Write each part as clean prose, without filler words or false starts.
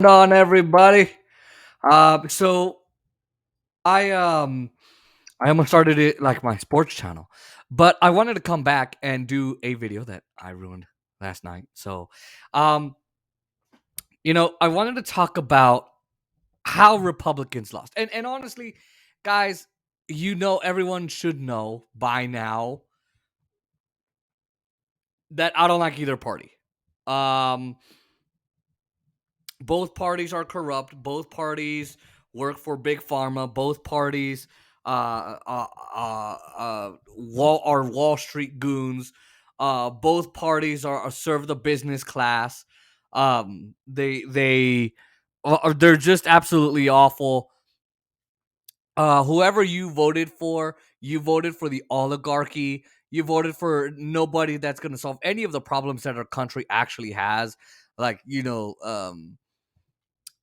On everybody. So I um I almost started it like my sports channel, but I wanted to come back and do a video that I ruined last night. So, um, I wanted to talk about how Republicans lost, and honestly, guys, everyone should know by now that I don't like either party. Um, both parties are corrupt. Both parties work for big pharma. Both parties are Wall Street goons. Both parties are serve the business class. They're just absolutely awful. Whoever you voted for the oligarchy. You voted for nobody that's going to solve any of the problems that our country actually has. Like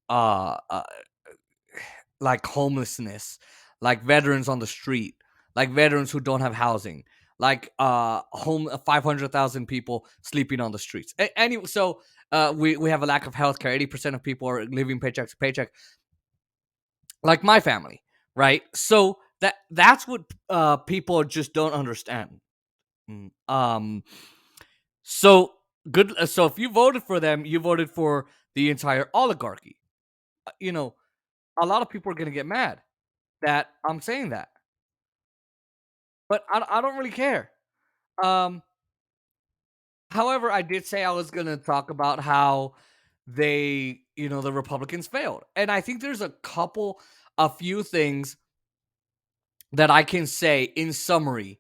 uh, uh like homelessness, like veterans on the street, like veterans who don't have housing, like 500,000 people sleeping on the streets. Anyway, so we have a lack of healthcare. 80% of people are living paycheck to paycheck, like my family, right? So that's what people just don't understand. Mm, so good. So if you voted for them, you voted for the entire oligarchy. You know, a lot of people are gonna get mad that I'm saying that, but I don't really care. Um, However, I did say I was gonna talk about how the Republicans failed, and I think there's a few things that I can say in summary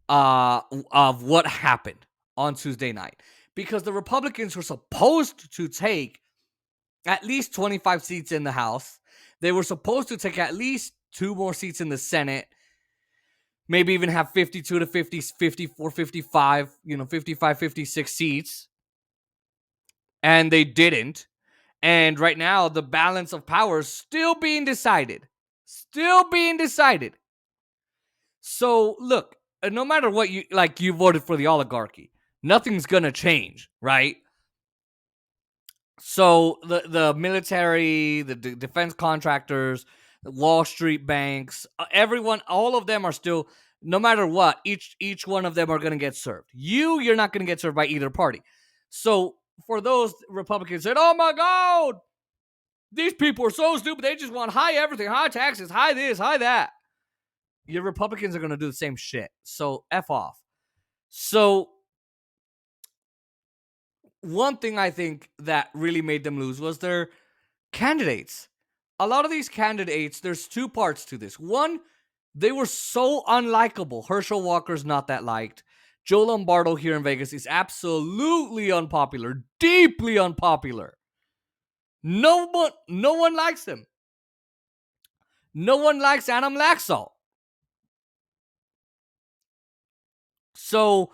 of what happened on Tuesday night, because the Republicans were supposed to take at least 25 seats in the House. They were supposed to take at least two more seats in the Senate, maybe even have 52 to 50, 54, 55, 55, 56 seats. And they didn't. And right now, the balance of power is still being decided. Still being decided. So, look, no matter what you voted for the oligarchy. Nothing's going to change, right? So, the military, the defense contractors, the Wall Street banks, everyone, all of them are still, no matter what, each one of them are going to get served. You're not going to get served by either party. So, for those Republicans said, "Oh my God, these people are so stupid. They just want high everything, high taxes, high this, high that." Your Republicans are going to do the same shit. So F off. So one thing I think that really made them lose was their candidates. A lot of these candidates, there's two parts to this. One, they were so unlikable. Herschel Walker's not that liked. Joe Lombardo here in Vegas is absolutely unpopular, deeply unpopular. No one likes him. No one likes Adam Laxalt. So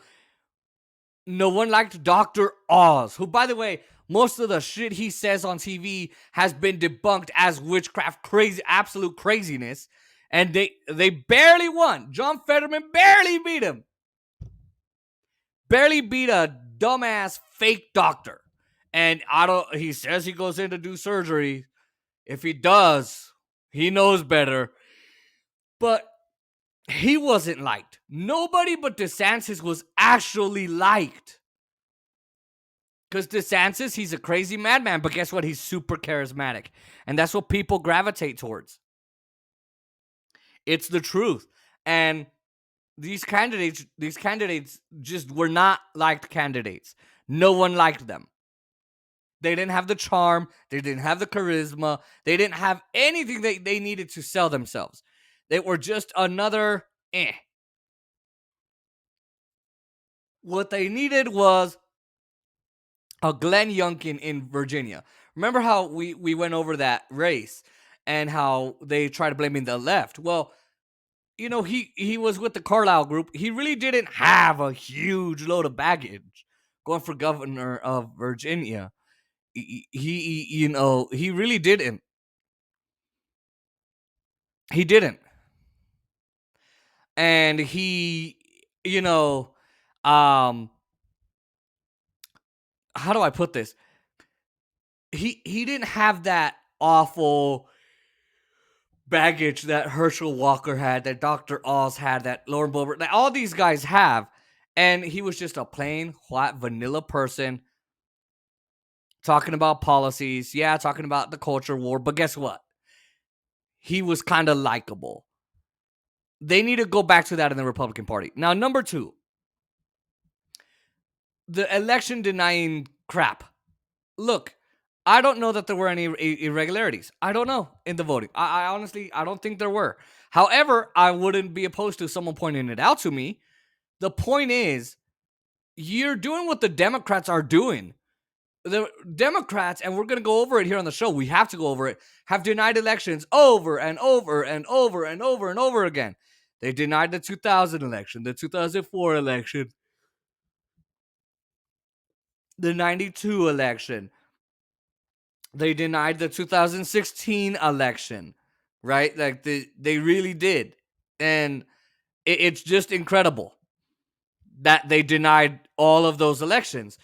no one liked Dr. Oz, who, by the way, most of the shit he says on TV has been debunked as witchcraft, crazy, absolute craziness. And they barely won. John Fetterman barely beat him. Barely beat a dumbass fake doctor. And he says he goes in to do surgery. If he does, he knows better. But he wasn't liked. Nobody but DeSantis was actually liked. Because DeSantis, he's a crazy madman, but guess what? He's super charismatic. And that's what people gravitate towards. It's the truth. And these candidates just were not liked candidates. No one liked them. They didn't have the charm. They didn't have the charisma. They didn't have anything they needed to sell themselves. They were just another eh. What they needed was a Glenn Youngkin in Virginia. Remember how we went over that race and how they tried to blame the left? Well, he was with the Carlisle group. He really didn't have a huge load of baggage going for governor of Virginia. He really didn't. He didn't. And he, you know, um, how do I put this? he didn't have that awful baggage that Herschel Walker had, that Dr. Oz had, that Lauren Boebert, that all these guys have. And he was just a plain, flat, vanilla person talking about policies. Yeah, talking about the culture war. But guess what? He was kind of likable. They need to go back to that in the Republican Party. Now, number two, the election denying crap. Look, I don't know that there were any irregularities. I don't know in the voting. I honestly, I don't think there were. However, I wouldn't be opposed to someone pointing it out to me. The point is, you're doing what the Democrats are doing. The Democrats, and we're going to go over it here on the show, we have to go over it, have denied elections over and over and over and over and over again. They denied the 2000 election, the 2004 election, the 92 election. They denied the 2016 election, right? Like they really did. And it's just incredible that they denied all of those elections.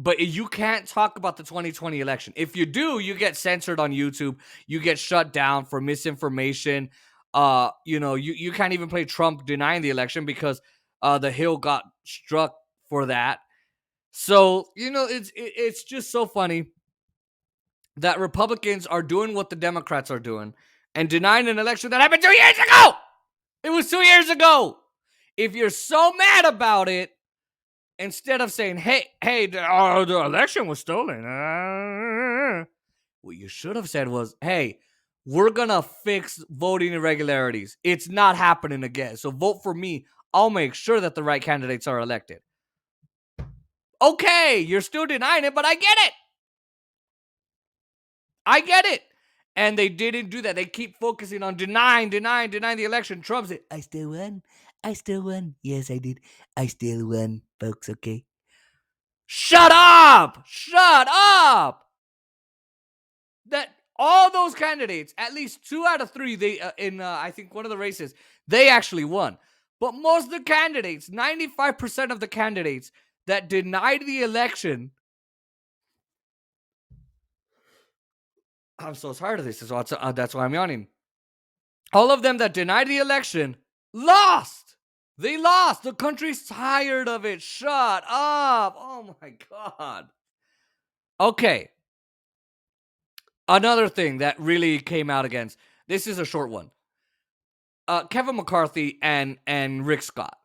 But you can't talk about the 2020 election. If you do, you get censored on YouTube. You get shut down for misinformation. You can't even play Trump denying the election because the Hill got struck for that. So, it's just so funny that Republicans are doing what the Democrats are doing and denying an election that happened 2 years ago. It was 2 years ago. If you're so mad about it, instead of saying, hey, the election was stolen. What you should have said was, hey, we're going to fix voting irregularities. It's not happening again. So vote for me. I'll make sure that the right candidates are elected. Okay, you're still denying it, but I get it. I get it. And they didn't do that. They keep focusing on denying the election. Trump said, I still won. Yes, I did. I still won, folks, okay? Shut up! That all those candidates, at least 2 out of 3, they in I think one of the races, they actually won. But most of the candidates, 95% of the candidates that denied the election, I'm so tired of this. That's why I'm yawning. All of them that denied the election lost. They lost. The country's tired of it. Shut up. Oh my God. Okay. Another thing that really came out against, this is a short one. Kevin McCarthy and Rick Scott.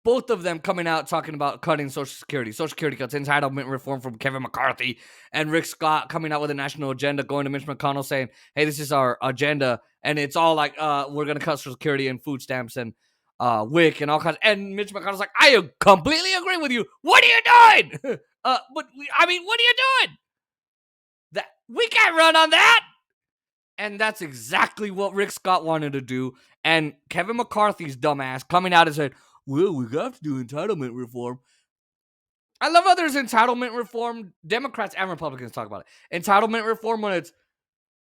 Both of them coming out talking about cutting Social Security cuts, entitlement reform from Kevin McCarthy, and Rick Scott coming out with a national agenda, going to Mitch McConnell saying, hey, this is our agenda. And it's all like, we're going to cut Social Security and food stamps and WIC and all kinds. And Mitch McConnell's like, I completely agree with you. What are you doing? What are you doing? That we can't run on that. And that's exactly what Rick Scott wanted to do. And Kevin McCarthy's dumbass coming out and said, well, we got to do entitlement reform. I love how there's entitlement reform. Democrats and Republicans talk about it. Entitlement reform when it's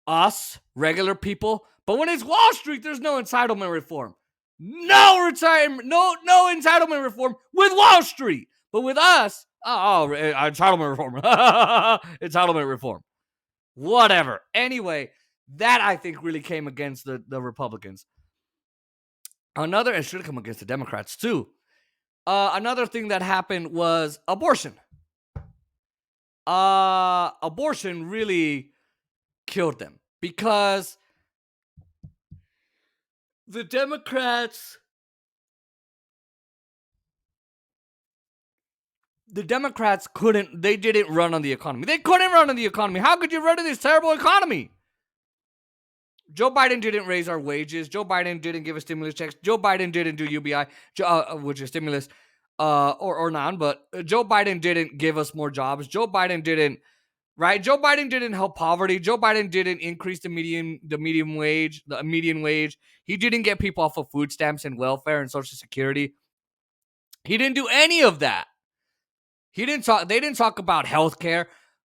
us, regular people. But when it's Wall Street, there's no entitlement reform. No entitlement reform with Wall Street. But with us, entitlement reform. Entitlement reform. Whatever. Anyway, that I think really came against the Republicans. It should have come against the Democrats too. Another thing that happened was abortion. Abortion really killed them because the Democrats didn't run on the economy. They couldn't run on the economy. How could you run on this terrible economy? Joe Biden didn't raise our wages. Joe Biden didn't give us stimulus checks. Joe Biden didn't do UBI, which is stimulus, or non. But Joe Biden didn't give us more jobs. Joe Biden didn't help poverty. Joe Biden didn't increase the median wage. He didn't get people off of food stamps and welfare and Social Security. He didn't do any of that. They didn't talk about healthcare.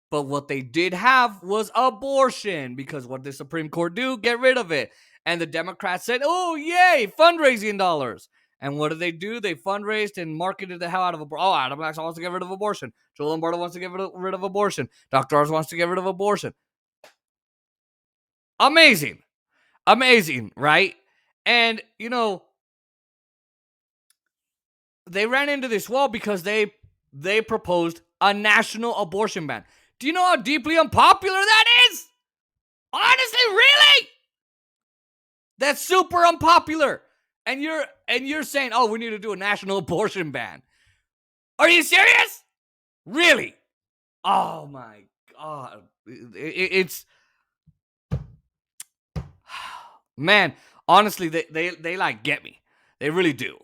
But what they did have was abortion, because what did the Supreme Court do? Get rid of it. And the Democrats said, oh, yay, fundraising dollars. And what do? They fundraised and marketed the hell out of abortion. Oh, Adam Laxalt wants to get rid of abortion. Joe Lombardo wants to get rid of abortion. Dr. Oz wants to get rid of abortion. Amazing. Amazing, right? And, they ran into this wall because they proposed a national abortion ban. Do you know how deeply unpopular that is? Honestly, really? That's super unpopular. And you're saying, "Oh, we need to do a national abortion ban." Are you serious? Really? Oh my god. It's man, honestly, they like get me. They really do.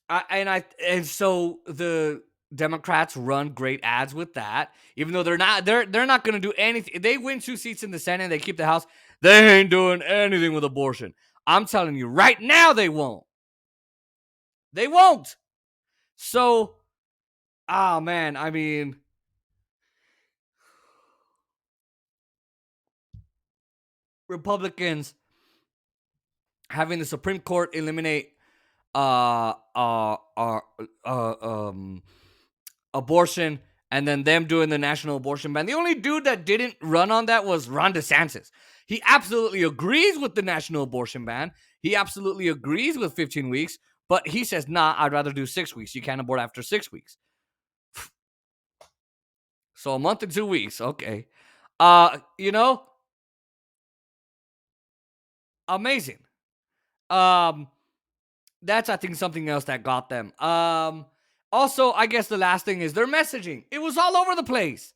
And so the Democrats run great ads with that, even though they're not going to do anything. They win 2 seats in the Senate, they keep the House. They ain't doing anything with abortion. I'm telling you right now, they won't. They won't. So, man, I mean, Republicans having the Supreme Court eliminate uh uh uh, uh um abortion, and then them doing the national abortion ban. The only dude that didn't run on that was Ron DeSantis. He absolutely agrees with the national abortion ban. He absolutely agrees with 15 weeks, but he says, "Nah, I'd rather do 6 weeks. You can't abort after 6 weeks." So a month and 2 weeks, okay. You know, amazing. Um that's, I think, something else that got them. Also, I guess the last thing is their messaging. It was all over the place.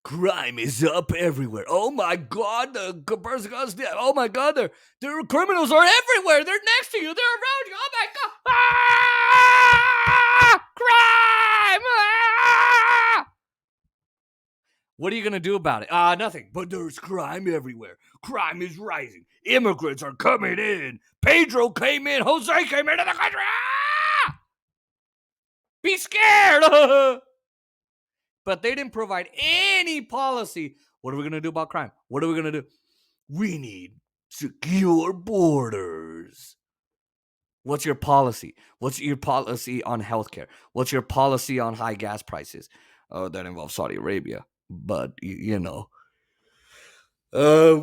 Crime is up everywhere. Oh my god, the person. Oh my god, their criminals are everywhere. They're next to you. They're around you. Oh my god. Crime. What are you gonna do about it? Nothing. But there's crime everywhere. Crime is rising. Immigrants are coming in. Pedro came in. Jose came into the country. Be scared. But they didn't provide any policy. What are we going to do about crime? What are we going to do? We need secure borders. What's your policy? What's your policy on healthcare? What's your policy on high gas prices? Oh, that involves Saudi Arabia. But, uh,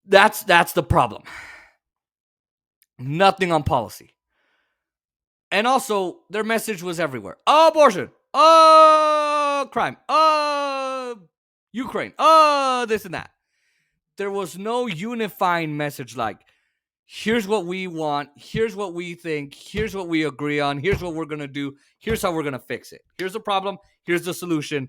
that's the problem. Nothing on policy. And also, their message was everywhere. Abortion. Crime. Ukraine. This and that. There was no unifying message like, here's what we want, here's what we think, here's what we agree on, here's what we're going to do, here's how we're going to fix it. Here's the problem, here's the solution.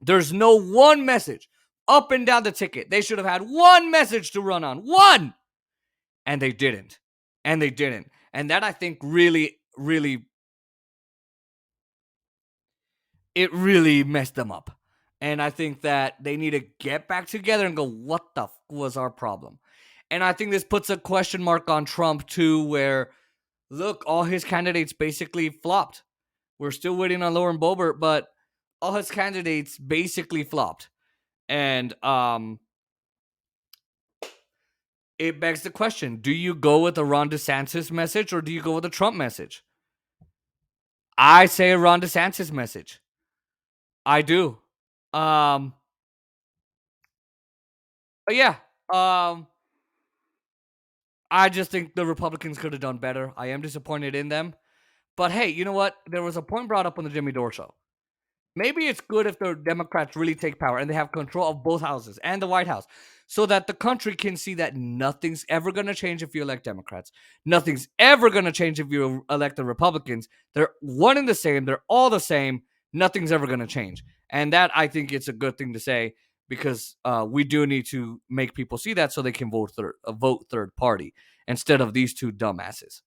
There's no one message up and down the ticket. They should have had one message to run on. One! And they didn't. And they didn't. And that, I think, really, really, it really messed them up. And I think that they need to get back together and go, what the was our problem? And I think this puts a question mark on Trump too, where, look, all his candidates basically flopped. We're still waiting on Lauren Boebert, but all his candidates basically flopped. And it begs the question, do you go with a Ron DeSantis message or do you go with a Trump message? I say a Ron DeSantis message. I do. But yeah. I just think the Republicans could have done better. I am disappointed in them. But hey, you know what? There was a point brought up on the Jimmy Dore show. Maybe it's good if the Democrats really take power and they have control of both houses and the White House so that the country can see that nothing's ever going to change if you elect Democrats. Nothing's ever going to change if you elect the Republicans. They're one and the same. They're all the same. Nothing's ever going to change. And that, I think, it's a good thing to say because we do need to make people see that so they can vote third party instead of these two dumbasses.